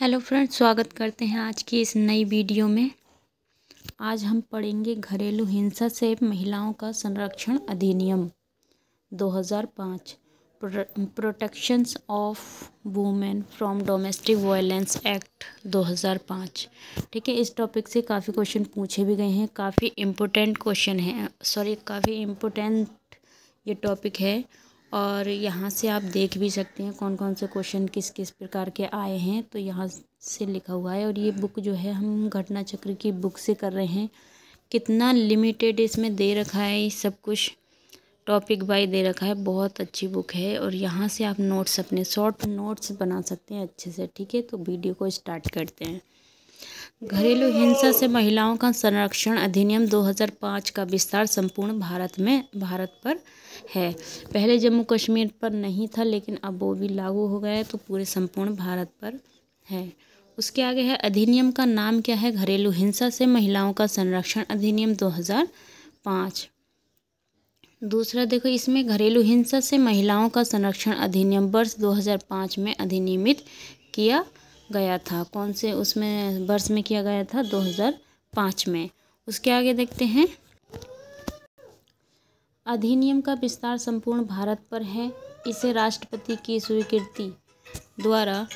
Hello friends, स्वागत करते हैं आज की इस नई वीडियो में। आज हम पढ़ेंगे घरेलू हिंसा से महिलाओं का संरक्षण अधिनियम 2005, protections of women from domestic violence act 2005। ठीक है, इस टॉपिक से काफ़ी क्वेश्चन पूछे भी गए हैं, काफ़ी इम्पोर्टेंट क्वेश्चन है, काफ़ी इम्पोर्टेंट ये टॉपिक है। और यहाँ से आप देख भी सकते हैं कौन कौन से क्वेश्चन किस किस प्रकार के आए हैं, तो यहाँ से लिखा हुआ है। और ये बुक जो है हम घटना चक्र की बुक से कर रहे हैं। कितना लिमिटेड इसमें दे रखा है, सब कुछ टॉपिक वाइज दे रखा है, बहुत अच्छी बुक है। और यहाँ से आप नोट्स, अपने शॉर्ट नोट्स बना सकते हैं अच्छे से। ठीक है, तो वीडियो को स्टार्ट करते हैं। घरेलू हिंसा से महिलाओं का संरक्षण अधिनियम 2005 का विस्तार संपूर्ण भारत पर है। पहले जम्मू कश्मीर पर नहीं था, लेकिन अब वो भी लागू हो गया है, तो पूरे संपूर्ण भारत पर है। उसके आगे है, अधिनियम का नाम क्या है? घरेलू हिंसा से महिलाओं का संरक्षण अधिनियम 2005। दूसरा देखो, इसमें घरेलू हिंसा से महिलाओं का संरक्षण अधिनियम वर्ष 2005 में अधिनियमित किया गया था। कौन से उसमें वर्ष में किया गया था? 2005 में। उसके आगे देखते हैं, अधिनियम का विस्तार संपूर्ण भारत पर है। इसे राष्ट्रपति की स्वीकृति द्वारा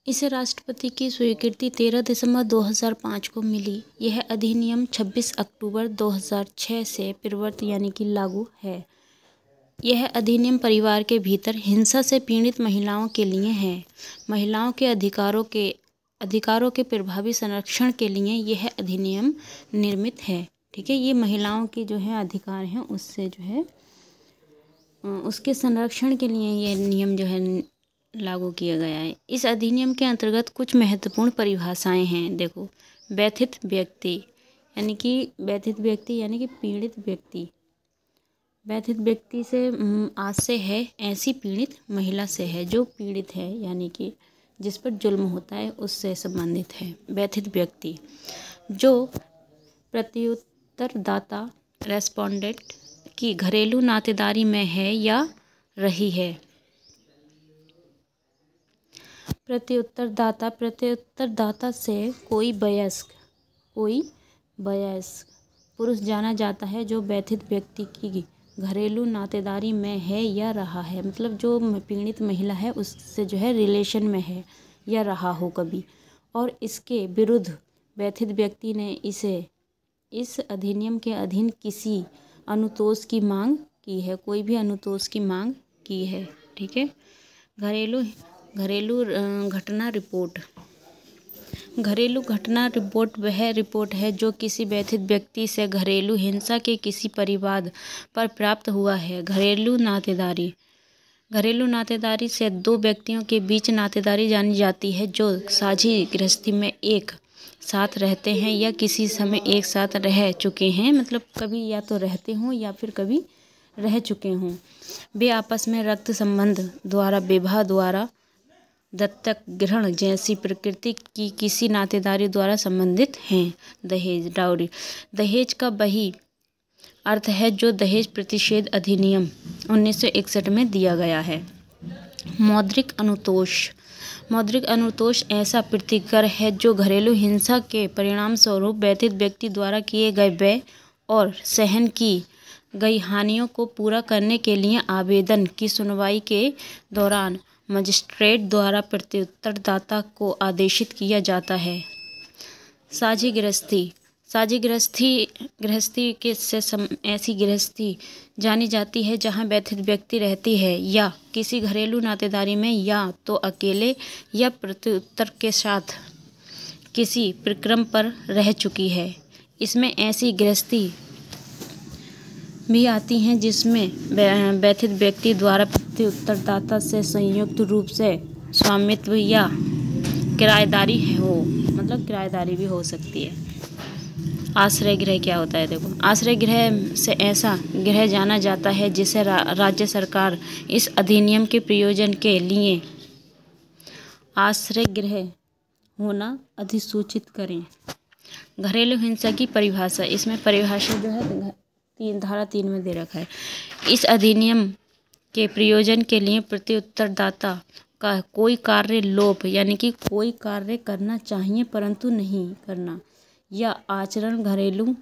13 दिसंबर 2005 को मिली। यह अधिनियम 26 अक्टूबर 2006 से प्रवर्त यानी कि लागू है। यह अधिनियम परिवार के भीतर हिंसा से पीड़ित महिलाओं के लिए है। महिलाओं के अधिकारों के प्रभावी संरक्षण के लिए यह अधिनियम निर्मित है। ठीक है, ये महिलाओं की जो है अधिकार हैं, उससे जो है उसके संरक्षण के लिए ये नियम जो है लागू किया गया है। इस अधिनियम के अंतर्गत कुछ महत्वपूर्ण परिभाषाएं हैं। देखो, व्यथित व्यक्ति यानी कि पीड़ित व्यक्ति। व्यथित व्यक्ति से आज से है, ऐसी पीड़ित महिला से है जो पीड़ित है, यानी कि जिस पर जुल्म होता है उससे संबंधित है। व्यथित व्यक्ति जो प्रत्युत्तरदाता रेस्पोंडेंट की घरेलू नातेदारी में है या रही है। प्रत्युत्तरदाता से कोई वयस्क पुरुष जाना जाता है जो व्यथित व्यक्ति की घरेलू नातेदारी में है या रहा है। मतलब जो पीड़ित महिला है उससे जो है रिलेशन में है या रहा हो कभी, और इसके विरुद्ध व्यथित व्यक्ति ने इस अधिनियम के अधीन किसी अनुतोष की मांग की है, कोई भी अनुतोष की मांग की है। ठीक है, घरेलू घटना रिपोर्ट। घरेलू घटना रिपोर्ट वह रिपोर्ट है जो किसी व्यथित व्यक्ति से घरेलू हिंसा के किसी परिवाद पर प्राप्त हुआ है। घरेलू नातेदारी से दो व्यक्तियों के बीच नातेदारी जानी जाती है जो साझी गृहस्थी में एक साथ रहते हैं या किसी समय एक साथ रह चुके हैं। मतलब कभी या तो रहते हों या फिर कभी रह चुके हों। वे आपस में रक्त संबंध द्वारा, विवाह द्वारा, दत्तक ग्रहण जैसी प्रकृति की किसी नातेदारी द्वारा संबंधित हैं। दहेज, डाउरी। दहेज का वही अर्थ है जो दहेज प्रतिषेध अधिनियम 1961 में दिया गया है। मौद्रिक अनुतोष ऐसा प्रतिकर है जो घरेलू हिंसा के परिणाम स्वरूप व्यथित व्यक्ति द्वारा किए गए व्यय और सहन की गई हानियों को पूरा करने के लिए आवेदन की सुनवाई के दौरान मजिस्ट्रेट द्वारा प्रत्युत्तरदाता को आदेशित किया जाता है। साझी गृहस्थी के से ऐसी गृहस्थी जानी जाती है जहां व्यथित व्यक्ति रहती है या किसी घरेलू नातेदारी में, या तो अकेले या प्रत्युत्तर के साथ किसी प्रक्रम पर रह चुकी है। इसमें ऐसी गृहस्थी भी आती हैं जिसमें व्यथित व्यक्ति द्वारा प्रत्युत्तरदाता से संयुक्त रूप से स्वामित्व या किराएदारी हो। मतलब किराएदारी भी हो सकती है। आश्रय गृह क्या होता है? देखो, आश्रय गृह से ऐसा गृह जाना जाता है जिसे राज्य सरकार इस अधिनियम के प्रयोजन के लिए आश्रय गृह होना अधिसूचित करें। घरेलू हिंसा की परिभाषा। इसमें परिभाषा जो है धारा 3 में दे रखा है। इस अधिनियम के प्रयोजन के लिए प्रत्युत्तरदाता का कोई कार्य लोप यानी कि कोई कार्य करना चाहिए परंतु नहीं करना, या आचरण घरेलू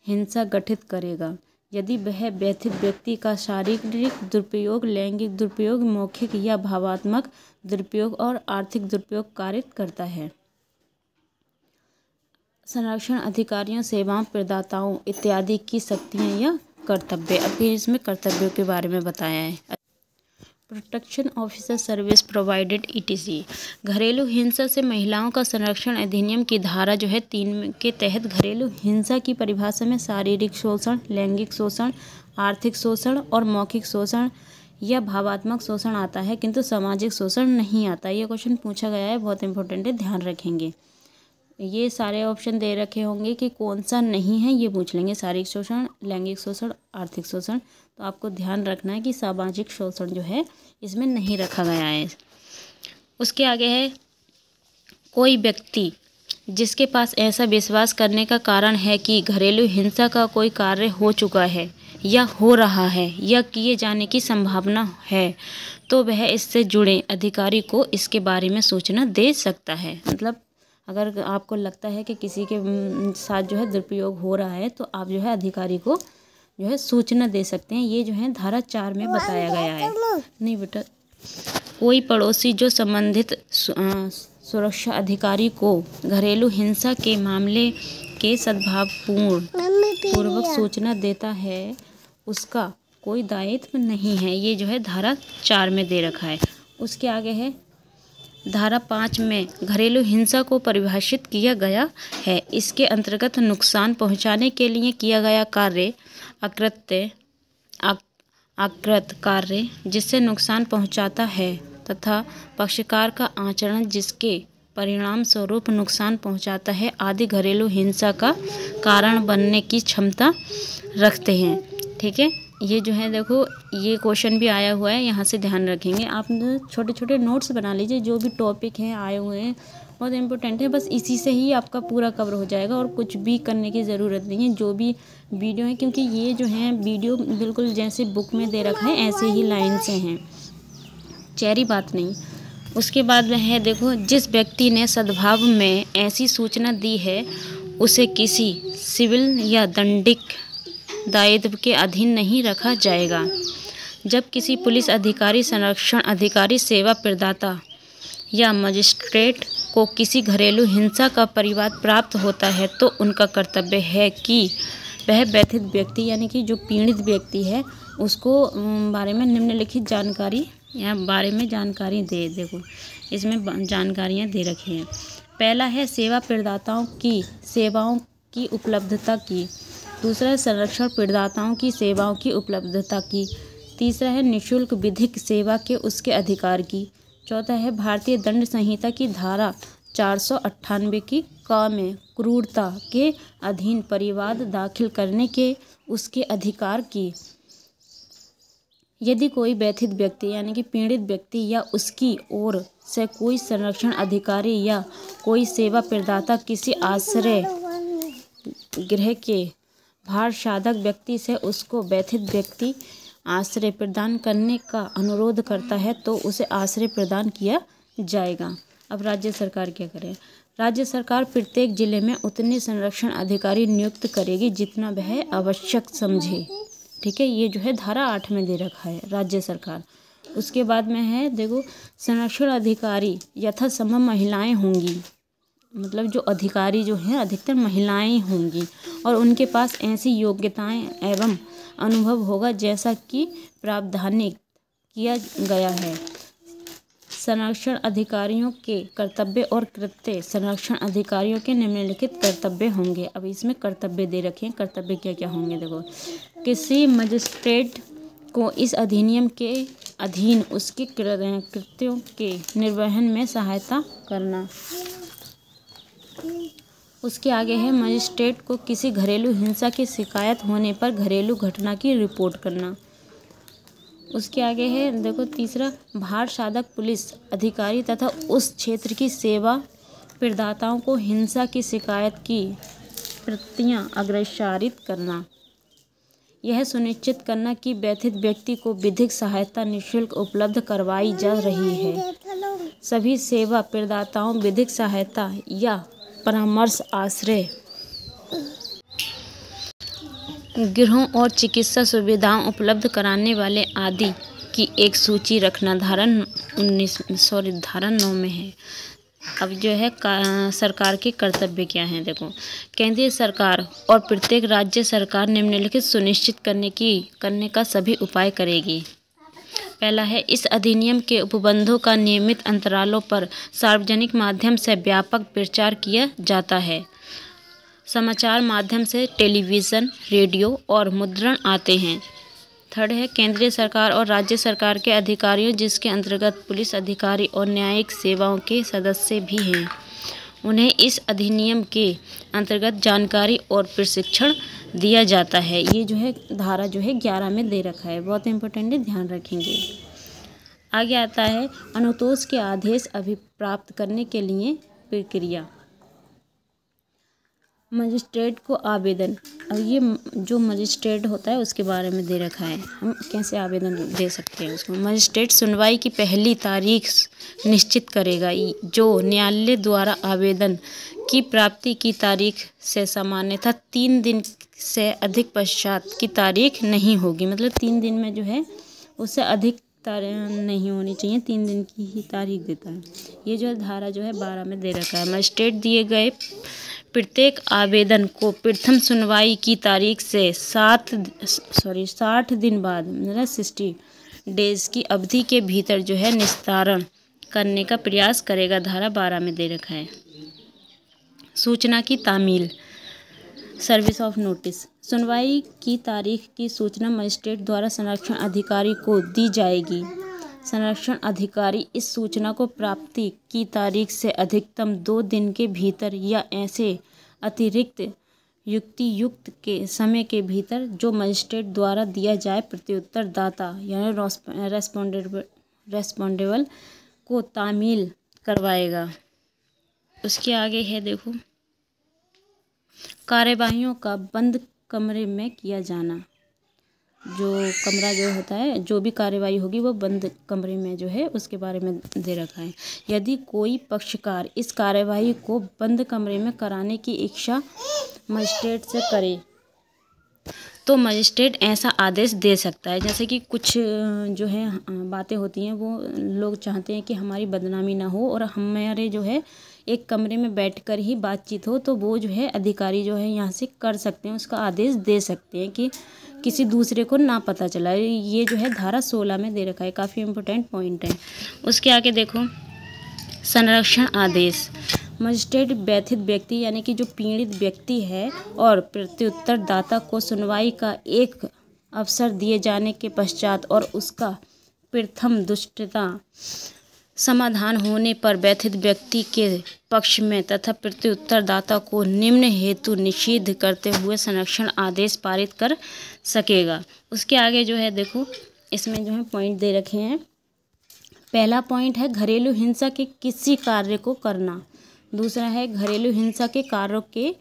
हिंसा गठित करेगा यदि वह व्यथित व्यक्ति का शारीरिक दुरुपयोग, लैंगिक दुरुपयोग, मौखिक या भावात्मक दुरुपयोग और आर्थिक दुरुपयोग कारित करता है। संरक्षण अधिकारियों, सेवाओं प्रदाताओं इत्यादि की शक्तियाँ या कर्तव्य। अभी इसमें कर्तव्यों के बारे में बताया है। Protection officer service provided ETC। घरेलू हिंसा से महिलाओं का संरक्षण अधिनियम की धारा जो है 3 के तहत घरेलू हिंसा की परिभाषा में शारीरिक शोषण, लैंगिक शोषण, आर्थिक शोषण और मौखिक शोषण या भावात्मक शोषण आता है, किंतु सामाजिक शोषण नहीं आता। ये क्वेश्चन पूछा गया है, बहुत इंपॉर्टेंट है, ध्यान रखेंगे। ये सारे ऑप्शन दे रखे होंगे कि कौन सा नहीं है, ये पूछ लेंगे। शारीरिक शोषण, लैंगिक शोषण, आर्थिक शोषण। तो आपको ध्यान रखना है कि सामाजिक शोषण जो है इसमें नहीं रखा गया है। उसके आगे है कोई व्यक्ति जिसके पास ऐसा विश्वास करने का कारण है कि घरेलू हिंसा का कोई कार्य हो चुका है या हो रहा है या किए जाने की संभावना है, तो वह इससे जुड़े अधिकारी को इसके बारे में सूचना दे सकता है। मतलब अगर आपको लगता है कि किसी के साथ जो है दुरुपयोग हो रहा है तो आप जो है अधिकारी को जो है सूचना दे सकते हैं। ये जो है धारा 4 में बताया गया है। नहीं बेटा, कोई पड़ोसी जो संबंधित सुरक्षा अधिकारी को घरेलू हिंसा के मामले के सद्भावपूर्वक सूचना देता है, उसका कोई दायित्व नहीं है। ये जो है धारा 4 में दे रखा है। उसके आगे है धारा 5 में घरेलू हिंसा को परिभाषित किया गया है। इसके अंतर्गत नुकसान पहुंचाने के लिए किया गया कार्य, आकृत कार्य जिससे नुकसान पहुंचाता है तथा पक्षकार का आचरण जिसके परिणाम स्वरूप नुकसान पहुंचाता है आदि घरेलू हिंसा का कारण बनने की क्षमता रखते हैं। ठीक है, ये जो है देखो, ये क्वेश्चन भी आया हुआ है, यहाँ से ध्यान रखेंगे। आप छोटे छोटे नोट्स बना लीजिए, जो भी टॉपिक हैं आए हुए हैं बहुत इंपॉर्टेंट है, बस इसी से ही आपका पूरा कवर हो जाएगा और कुछ भी करने की ज़रूरत नहीं है। जो भी वीडियो है, क्योंकि ये जो है वीडियो बिल्कुल जैसे बुक में दे रखा है ऐसे ही लाइन से हैं, चेरी बात नहीं। उसके बाद में है देखो, जिस व्यक्ति ने सद्भाव में ऐसी सूचना दी है उसे किसी सिविल या दंडिक दायित्व के अधीन नहीं रखा जाएगा। जब किसी पुलिस अधिकारी, संरक्षण अधिकारी, सेवा प्रदाता या मजिस्ट्रेट को किसी घरेलू हिंसा का परिवाद प्राप्त होता है तो उनका कर्तव्य है कि वह व्यथित व्यक्ति यानी कि जो पीड़ित व्यक्ति है उसको बारे में निम्नलिखित जानकारी या बारे में जानकारी दे। देखो इसमें जानकारियाँ दे रखी हैं। पहला है सेवा प्रदाताओं की सेवाओं की उपलब्धता की। दूसरा है संरक्षण प्रदाताओं की सेवाओं की उपलब्धता की। तीसरा है निःशुल्क विधिक सेवा के उसके अधिकार की। चौथा है भारतीय दंड संहिता की धारा 498 की क में क्रूरता के अधीन परिवाद दाखिल करने के उसके अधिकार की। यदि कोई व्यथित व्यक्ति यानी कि पीड़ित व्यक्ति या उसकी ओर से कोई संरक्षण अधिकारी या कोई सेवा प्रदाता किसी आश्रय गृह के भार साधक व्यक्ति से उसको व्यथित व्यक्ति आश्रय प्रदान करने का अनुरोध करता है तो उसे आश्रय प्रदान किया जाएगा। अब राज्य सरकार क्या करे? राज्य सरकार प्रत्येक जिले में उतने संरक्षण अधिकारी नियुक्त करेगी जितना वह आवश्यक समझे। ठीक है, ये जो है धारा 8 में दे रखा है राज्य सरकार। उसके बाद में है देखो, संरक्षण अधिकारी यथासंभव महिलाएं होंगी। मतलब जो अधिकारी जो हैं अधिकतर महिलाएं होंगी और उनके पास ऐसी योग्यताएं एवं अनुभव होगा जैसा कि प्रावधानिक किया गया है। संरक्षण अधिकारियों के कर्तव्य और कृत्य। संरक्षण अधिकारियों के निम्नलिखित कर्तव्य होंगे। अब इसमें कर्तव्य दे रखे हैं, कर्तव्य क्या क्या होंगे देखो। किसी मजिस्ट्रेट को इस अधिनियम के अधीन उसके कृत्यों के निर्वहन में सहायता करना। उसके आगे है मजिस्ट्रेट को किसी घरेलू हिंसा की शिकायत होने पर घरेलू घटना की रिपोर्ट करना। उसके आगे है देखो तीसरा, भार साधक पुलिस अधिकारी तथा उस क्षेत्र की सेवा प्रदाताओं को हिंसा की शिकायत की प्रतियां अग्रेषित करना। यह सुनिश्चित करना कि व्यथित व्यक्ति को विधिक सहायता निःशुल्क उपलब्ध करवाई जा रही है। सभी सेवा प्रदाताओं विधिक सहायता या परामर्श आश्रय गृहों और चिकित्सा सुविधाएं उपलब्ध कराने वाले आदि की एक सूची रखना धारा 9 में है। अब जो है सरकार के कर्तव्य क्या हैं देखो। केंद्रीय सरकार और प्रत्येक राज्य सरकार निम्नलिखित सुनिश्चित करने का सभी उपाय करेगी। पहला है, इस अधिनियम के उपबंधों का नियमित अंतरालों पर सार्वजनिक माध्यम से व्यापक प्रचार किया जाता है। समाचार माध्यम से टेलीविज़न, रेडियो और मुद्रण आते हैं। थर्ड है, केंद्रीय सरकार और राज्य सरकार के अधिकारियों जिसके अंतर्गत पुलिस अधिकारी और न्यायिक सेवाओं के सदस्य भी हैं, उन्हें इस अधिनियम के अंतर्गत जानकारी और प्रशिक्षण दिया जाता है। ये जो है धारा जो है 11 में दे रखा है, बहुत इंपॉर्टेंट है, ध्यान रखेंगे। आगे आता है अनुतोष के आदेश अभिप्राप्त करने के लिए प्रक्रिया। मजिस्ट्रेट को आवेदन, अब ये जो मजिस्ट्रेट होता है उसके बारे में दे रखा है, हम कैसे आवेदन दे सकते हैं उसको। मजिस्ट्रेट सुनवाई की पहली तारीख निश्चित करेगा जो न्यायालय द्वारा आवेदन की प्राप्ति की तारीख से सामान्यतः 3 दिन से अधिक पश्चात की तारीख नहीं होगी। मतलब 3 दिन में जो है उससे अधिक नहीं होनी चाहिए, 3 दिन की ही तारीख देता है। ये जो धारा जो है 12 में दे रखा है। मजिस्ट्रेट दिए गए प्रत्येक आवेदन को प्रथम सुनवाई की तारीख से 60 दिन बाद, मतलब 60 डेज की अवधि के भीतर जो है निस्तारण करने का प्रयास करेगा। धारा 12 में दे रखा है। सूचना की तामील, सर्विस ऑफ नोटिस, सुनवाई की तारीख की सूचना मजिस्ट्रेट द्वारा संरक्षण अधिकारी को दी जाएगी। संरक्षण अधिकारी इस सूचना को प्राप्ति की तारीख से अधिकतम 2 दिन के भीतर या ऐसे अतिरिक्त युक्त के समय के भीतर जो मजिस्ट्रेट द्वारा दिया जाए प्रत्युत्तर दाता यानी रेस्पोंडेबल को तामील करवाएगा। उसके आगे है देखो, कार्यवाहियों का बंद कमरे में किया जाना। जो कमरा जो होता है, जो भी कार्यवाही होगी वो बंद कमरे में जो है उसके बारे में दे रखा है। यदि कोई पक्षकार इस कार्यवाही को बंद कमरे में कराने की इच्छा मजिस्ट्रेट से करे तो मजिस्ट्रेट ऐसा आदेश दे सकता है। जैसे कि कुछ जो है बातें होती हैं, वो लोग चाहते हैं कि हमारी बदनामी ना हो और हमारे जो है एक कमरे में बैठकर ही बातचीत हो, तो वो जो है अधिकारी जो है यहाँ से कर सकते हैं, उसका आदेश दे सकते हैं कि किसी दूसरे को ना पता चला। ये जो है धारा 16 में दे रखा है, काफ़ी इम्पोर्टेंट पॉइंट है। उसके आगे देखो, संरक्षण आदेश, मजिस्ट्रेट व्यथित व्यक्ति यानी कि जो पीड़ित व्यक्ति है और प्रत्युत्तर दाता को सुनवाई का एक अवसर दिए जाने के पश्चात और उसका प्रथम दुष्टता समाधान होने पर व्यथित व्यक्ति के पक्ष में तथा प्रत्युत्तर दाता को निम्न हेतु निषिद्ध करते हुए संरक्षण आदेश पारित कर सकेगा। उसके आगे जो है देखो, इसमें जो है पॉइंट दे रखे हैं। पहला पॉइंट है घरेलू हिंसा के किसी कार्य को करना। दूसरा है घरेलू हिंसा के कार्यों के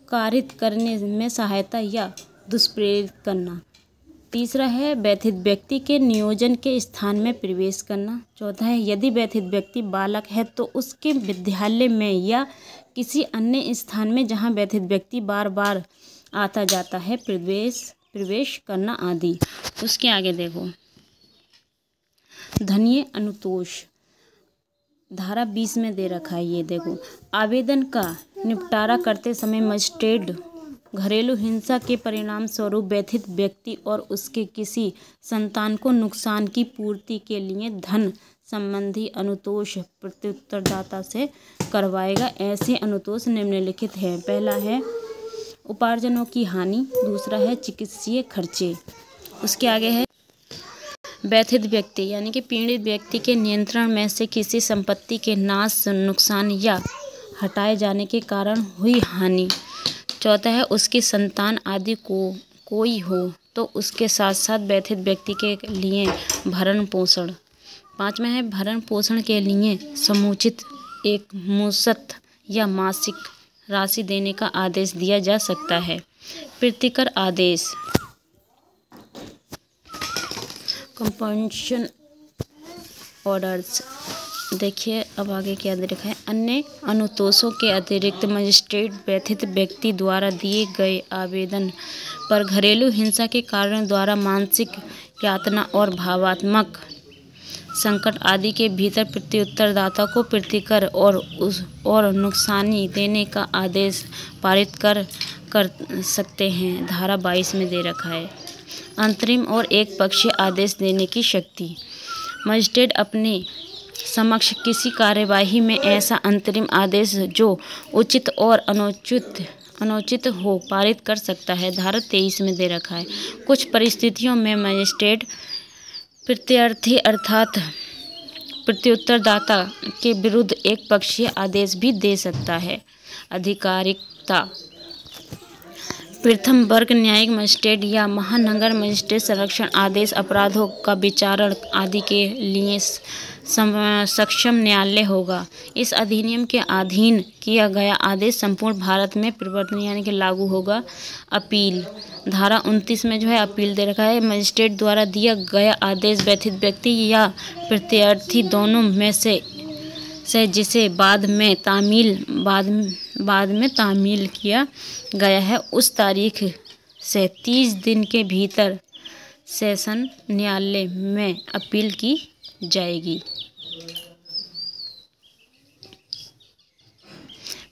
कारित करने में सहायता या दुष्प्रेरित करना। तीसरा है व्यथित व्यक्ति के नियोजन के स्थान में प्रवेश करना। चौथा है यदि व्यथित व्यक्ति बालक है तो उसके विद्यालय में या किसी अन्य स्थान में जहां व्यथित व्यक्ति बार बार आता जाता है प्रवेश करना आदि। उसके आगे देखो, धनीय अनुतोष, धारा 20 में दे रखा है। ये देखो, आवेदन का निपटारा करते समय मजिस्ट्रेट घरेलू हिंसा के परिणाम स्वरूप व्यथित व्यक्ति और उसके किसी संतान को नुकसान की पूर्ति के लिए धन संबंधी अनुतोष प्रत्युत्तरदाता से करवाएगा। ऐसे अनुतोष निम्नलिखित हैं। पहला है उपार्जनों की हानि, दूसरा है चिकित्सीय खर्चे। उसके आगे है व्यथित व्यक्ति यानी कि पीड़ित व्यक्ति के नियंत्रण में से किसी संपत्ति के नाश, नुकसान या हटाए जाने के कारण हुई हानि। चौथा है उसकी संतान आदि को कोई हो तो उसके साथ साथ व्यथित व्यक्ति के लिए भरण पोषण। पाँचवा है भरण पोषण के लिए समुचित एक मुश्त या मासिक राशि देने का आदेश दिया जा सकता है। प्रीतिकर आदेश, कंपनसेशन ऑर्डर्स। देखिए अब आगे क्या दे रखा है। अन्य अनुतोषों के अतिरिक्त मजिस्ट्रेट व्यथित व्यक्ति द्वारा दिए गए आवेदन पर घरेलू हिंसा के कारण द्वारा मानसिक यातना और भावात्मक संकट आदि के भीतर प्रत्युत्तरदाता को प्रतिकर और नुकसानी देने का आदेश पारित कर सकते हैं। धारा 22 में दे रखा है। अंतरिम और एक पक्षीय आदेश देने की शक्ति। मजिस्ट्रेट अपने समक्ष किसी कार्यवाही में ऐसा अंतरिम आदेश जो उचित और अनुचित हो पारित कर सकता है। धारा 23 में दे रखा है। कुछ परिस्थितियों में मजिस्ट्रेट प्रत्यर्थी अर्थात प्रत्युत्तरदाता के विरुद्ध एक पक्षीय आदेश भी दे सकता है। आधिकारिकता। प्रथम वर्ग न्यायिक मजिस्ट्रेट या महानगर मजिस्ट्रेट संरक्षण आदेश अपराधों का विचारण आदि के लिए सक्षम न्यायालय होगा। इस अधिनियम के अधीन किया गया आदेश संपूर्ण भारत में प्रवर्तनीय यानी कि लागू होगा। अपील। धारा 29 में जो है अपील दे रखा है। मजिस्ट्रेट द्वारा दिया गया आदेश व्यथित व्यक्ति या प्रत्यार्थी दोनों में से जिसे बाद में तामील किया गया है उस तारीख से 30 दिन के भीतर सेशन न्यायालय में अपील की जाएगी।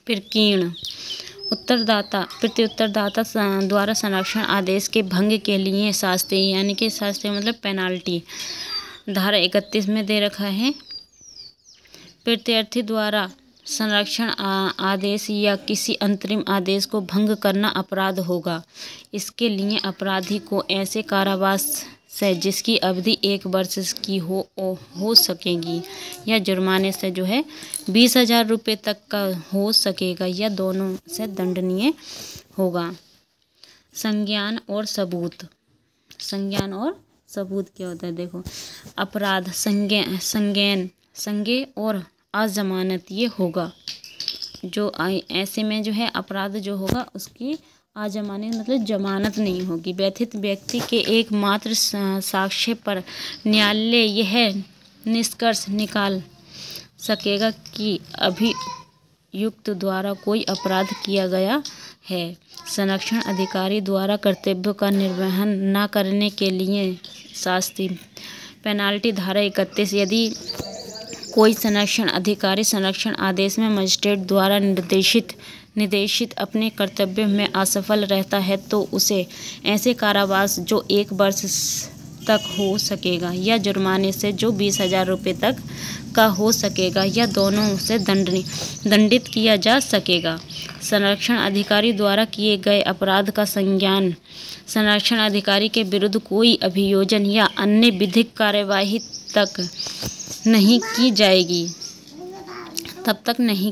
प्रकीर्ण। प्रत्युत्तरदाता द्वारा संरक्षण आदेश के भंग के लिए शास्ति यानी कि शास्ति मतलब पेनाल्टी। धारा 31 में दे रखा है। प्रत्यार्थी द्वारा संरक्षण आदेश या किसी अंतरिम आदेश को भंग करना अपराध होगा। इसके लिए अपराधी को ऐसे कारावास से जिसकी अवधि 1 वर्ष की हो सकेगी या जुर्माने से जो है 20,000 रुपये तक का हो सकेगा या दोनों से दंडनीय होगा। संज्ञान और सबूत। संज्ञान और सबूत क्या होता है देखो। अपराध संज्ञेय और अजमानत ये होगा। जो ऐसे में जो है अपराध जो होगा उसकी अजमानत मतलब जमानत नहीं होगी। व्यथित व्यक्ति के एकमात्र साक्ष्य पर न्यायालय यह निष्कर्ष निकाल सकेगा कि अभियुक्त द्वारा कोई अपराध किया गया है। संरक्षण अधिकारी द्वारा कर्तव्य का निर्वहन न करने के लिए शास्ति। पेनाल्टी। धारा 31 यदि कोई संरक्षण अधिकारी संरक्षण आदेश में मजिस्ट्रेट द्वारा निर्देशित अपने कर्तव्य में असफल रहता है तो उसे ऐसे कारावास जो 1 वर्ष तक हो सकेगा या जुर्माने से जो 20,000 रुपये तक का हो सकेगा या दोनों से दंडित किया जा सकेगा। संरक्षण अधिकारी द्वारा किए गए अपराध का संज्ञान संरक्षण अधिकारी के विरुद्ध कोई अभियोजन या अन्य विधिक कार्यवाही तब तक नहीं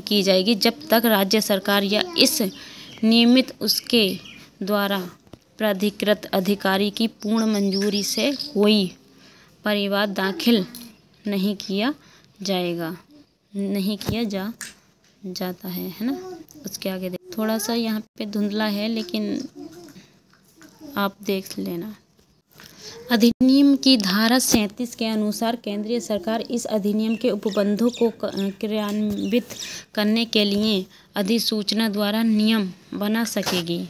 की जाएगी जब तक राज्य सरकार या इस नियमित उसके द्वारा प्राधिकृत अधिकारी की पूर्ण मंजूरी से कोई परिवाद दाखिल नहीं किया जाता है ना। उसके आगे थोड़ा सा यहाँ पे धुंधला है लेकिन आप देख लेना। अधिनियम की धारा 37 के अनुसार केंद्रीय सरकार इस अधिनियम के उपबंधों को क्रियान्वित करने के लिए अधिसूचना द्वारा नियम बना सकेगी।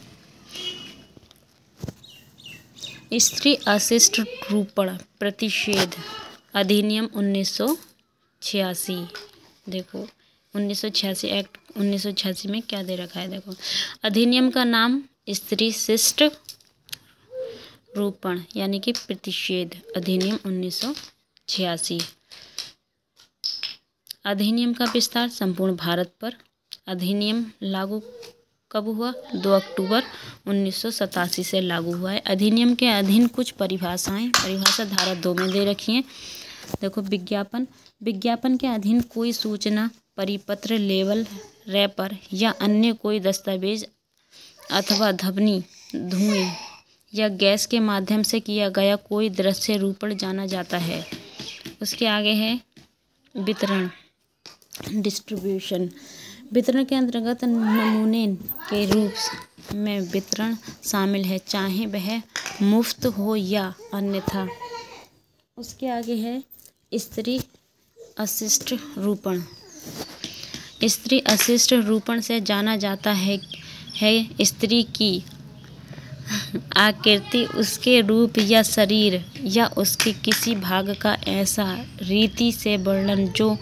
स्त्री अशिष्ट रूपण प्रतिषेध अधिनियम 1986। देखो 1986 एक्ट 1986 में क्या दे रखा है देखो। अधिनियम का नाम स्त्री शिष्ट रूपण यानी कि प्रतिषेध अधिनियम 1986। अधिनियम का विस्तार संपूर्ण भारत पर। अधिनियम लागू कब हुआ? 2 अक्टूबर 1987 से लागू हुआ है। अधिनियम के अधीन कुछ परिभाषा धारा 2 में दे रखी है। देखो विज्ञापन के अधीन कोई सूचना परिपत्र लेबल रैपर या अन्य कोई दस्तावेज अथवा ध्वनि धुएं या गैस के माध्यम से किया गया कोई दृश्य रूपण जाना जाता है। उसके आगे है वितरण डिस्ट्रीब्यूशन। वितरण के अंतर्गत नमूने के रूप में वितरण शामिल है, चाहे वह मुफ्त हो या अन्यथा उसके आगे है स्त्री अशिष्ट रूपण। स्त्री अशिष्ट रूपण से जाना जाता है स्त्री की आकृति, उसके रूप या शरीर या उसके किसी भाग का ऐसा रीति से वर्णन जो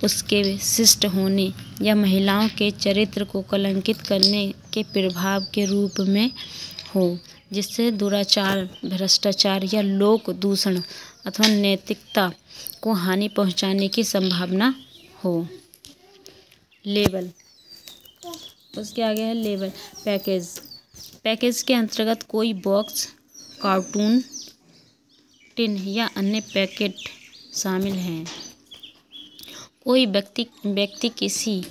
उसके शिष्ट होने या महिलाओं के चरित्र को कलंकित करने के प्रभाव के रूप में हो, जिससे दुराचार, भ्रष्टाचार या लोक दूषण अथवा नैतिकता को हानि पहुंचाने की संभावना हो। लेबल। उसके आगे है लेबल। पैकेज। पैकेज के अंतर्गत कोई बॉक्स, कार्टून, टिन या अन्य पैकेट शामिल हैं। कोई व्यक्ति किसी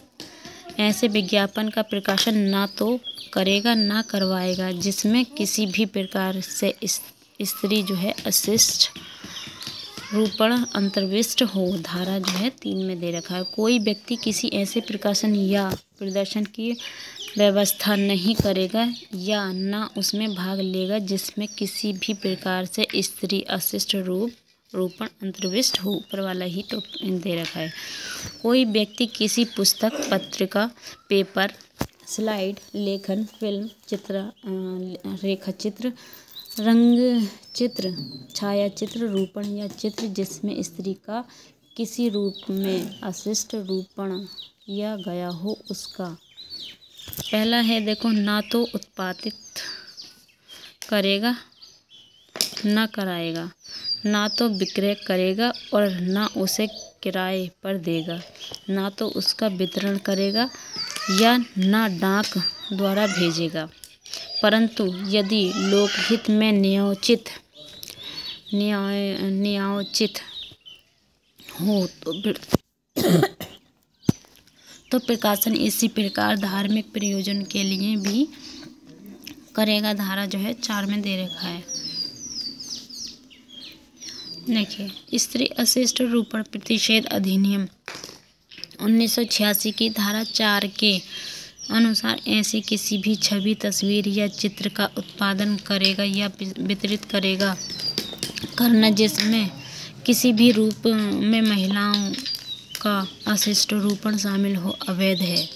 ऐसे विज्ञापन का प्रकाशन ना तो करेगा ना करवाएगा जिसमें किसी भी प्रकार से स्त्री जो है अशिष्ट रूपण अंतर्विष्ट हो। धारा जो है 3 में दे रखा है। कोई व्यक्ति किसी ऐसे प्रकाशन या प्रदर्शन की व्यवस्था नहीं करेगा या ना उसमें भाग लेगा जिसमें किसी भी प्रकार से स्त्री अशिष्ट रूपण अंतर्विष्ट हो। ऊपर वाला ही तो दे रखा है। कोई व्यक्ति किसी पुस्तक, पत्रिका, पेपर, स्लाइड, लेखन, फिल्म, रेखाचित्र, रंग चित्र, छायाचित्र, रूपण या चित्र जिसमें स्त्री का किसी रूप में अशिष्ट रूपण किया गया हो उसका। पहला है देखो, ना तो उत्पादित करेगा ना कराएगा, ना तो विक्रय करेगा और ना उसे किराए पर देगा, ना तो उसका वितरण करेगा या ना डाक द्वारा भेजेगा। परंतु यदि लोकहित में न्यायोचित हो तो प्रकाशन इसी प्रकार धार्मिक प्रयोजन के लिए भी करेगा। धारा जो है 4 में दे रखा है। देखिए, स्त्री अशिष्ट रूपण प्रतिषेध अधिनियम 1986 की धारा 4 के अनुसार ऐसी किसी भी छवि, तस्वीर या चित्र का उत्पादन करेगा या वितरित करना जिसमें किसी भी रूप में महिलाओं का अशिष्ट रूपण शामिल हो अवैध है।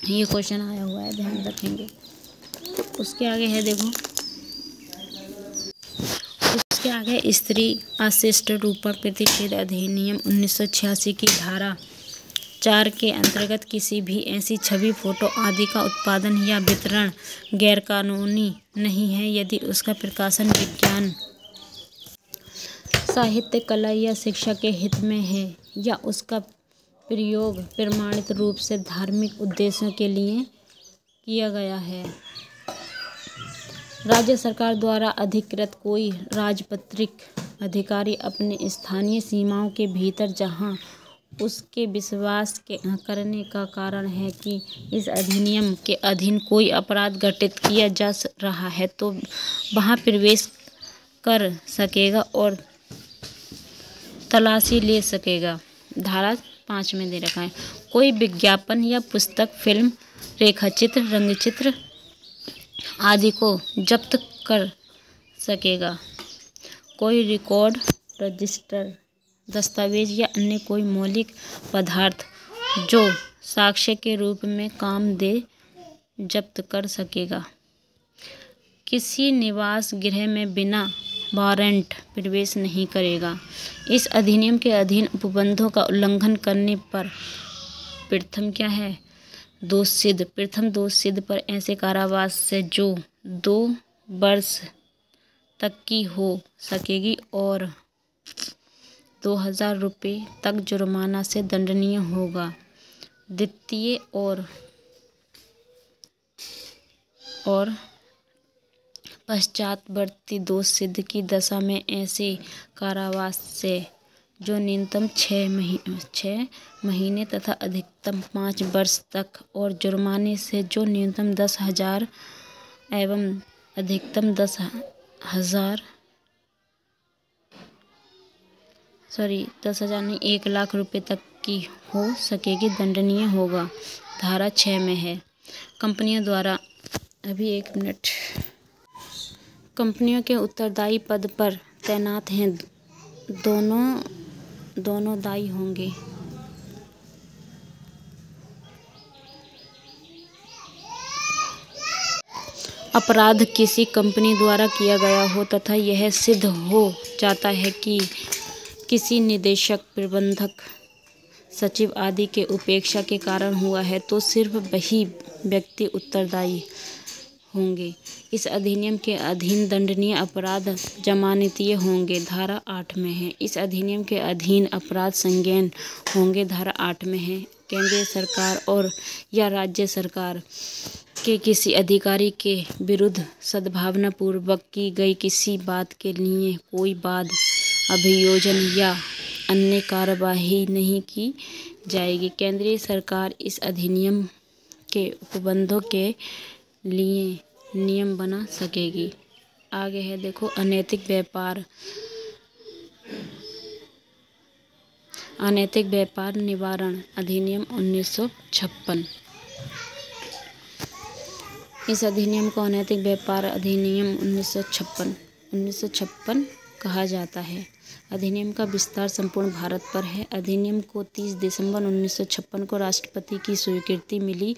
ये क्वेश्चन आया हुआ है, ध्यान रखेंगे। उसके आगे है देखो, उसके आगे स्त्री अशिष्ट रूपण प्रतिषेध अधिनियम 1986 की धारा 4 के अंतर्गत किसी भी ऐसी छवि, फोटो आदि का उत्पादन या वितरण गैरकानूनी नहीं है यदि उसका प्रकाशन विज्ञान, साहित्य, कला या शिक्षा के हित में है या उसका प्रयोग प्रमाणित रूप से धार्मिक उद्देश्यों के लिए किया गया है। राज्य सरकार द्वारा अधिकृत कोई राजपत्रित अधिकारी अपने स्थानीय सीमाओं के भीतर जहां उसके विश्वास करने का कारण है कि इस अधिनियम के अधीन कोई अपराध घटित किया जा रहा है तो वहां प्रवेश कर सकेगा और तलाशी ले सकेगा। धारा 5 में दे रखा है। कोई विज्ञापन या पुस्तक, फिल्म, रेखाचित्र, रंगचित्र आदि को जब्त कर सकेगा। कोई रिकॉर्ड, रजिस्टर, दस्तावेज या अन्य कोई मौलिक पदार्थ जो साक्ष्य के रूप में काम दे जब्त कर सकेगा। किसी निवास गृह में बिना वारंट प्रवेश नहीं करेगा। इस अधिनियम के अधीन उपबंधों का उल्लंघन करने पर प्रथम क्या है, प्रथम दोष सिद्ध पर ऐसे कारावास से जो 2 वर्ष तक की हो सकेगी और 2000 रुपये तक जुर्माना से दंडनीय होगा। द्वितीय और पश्चातवर्ती दोष सिद्ध की दशा में ऐसे कारावास से जो न्यूनतम 6 महीने तथा अधिकतम 5 वर्ष तक और जुर्माने से जो न्यूनतम 10,000 एवं अधिकतम 10,000 नहीं 1 लाख रुपए तक की हो सकेगी, दंडनीय होगा। धारा 6 में है। कंपनियों द्वारा कंपनियों के उत्तरदायी पद पर तैनात हैं दोनों दायी होंगे। अपराध किसी कंपनी द्वारा किया गया हो तथा यह सिद्ध हो जाता है कि किसी निदेशक, प्रबंधक, सचिव आदि के उपेक्षा के कारण हुआ है तो सिर्फ वही व्यक्ति उत्तरदायी होंगे। इस अधिनियम के अधीन दंडनीय अपराध जमानतीय होंगे, धारा 8 में है। इस अधिनियम के अधीन अपराध संज्ञेय होंगे, धारा 8 में है। केंद्रीय सरकार और या राज्य सरकार के किसी अधिकारी के विरुद्ध सद्भावनापूर्वक की गई किसी बात के लिए कोई वाद, अभियोजन या अन्य कार्यवाही नहीं की जाएगी। केंद्रीय सरकार इस अधिनियम के उपबंधों के लिए नियम बना सकेगी। आगे है देखो अनैतिक व्यापार निवारण अधिनियम 1956। इस अधिनियम को अनैतिक व्यापार अधिनियम 1956 कहा जाता है। अधिनियम का विस्तार संपूर्ण भारत पर है। अधिनियम को 30 दिसंबर 1956 को राष्ट्रपति की स्वीकृति मिली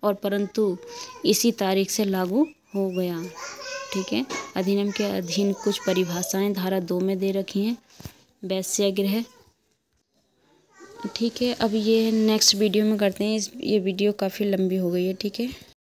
और परंतु इसी तारीख से लागू हो गया। ठीक है। अधिनियम के अधीन कुछ परिभाषाएं धारा 2 में दे रखी हैं। वेश्यागृह। ठीक है। अब ये नेक्स्ट वीडियो में करते हैं। ये वीडियो काफ़ी लंबी हो गई है। ठीक है।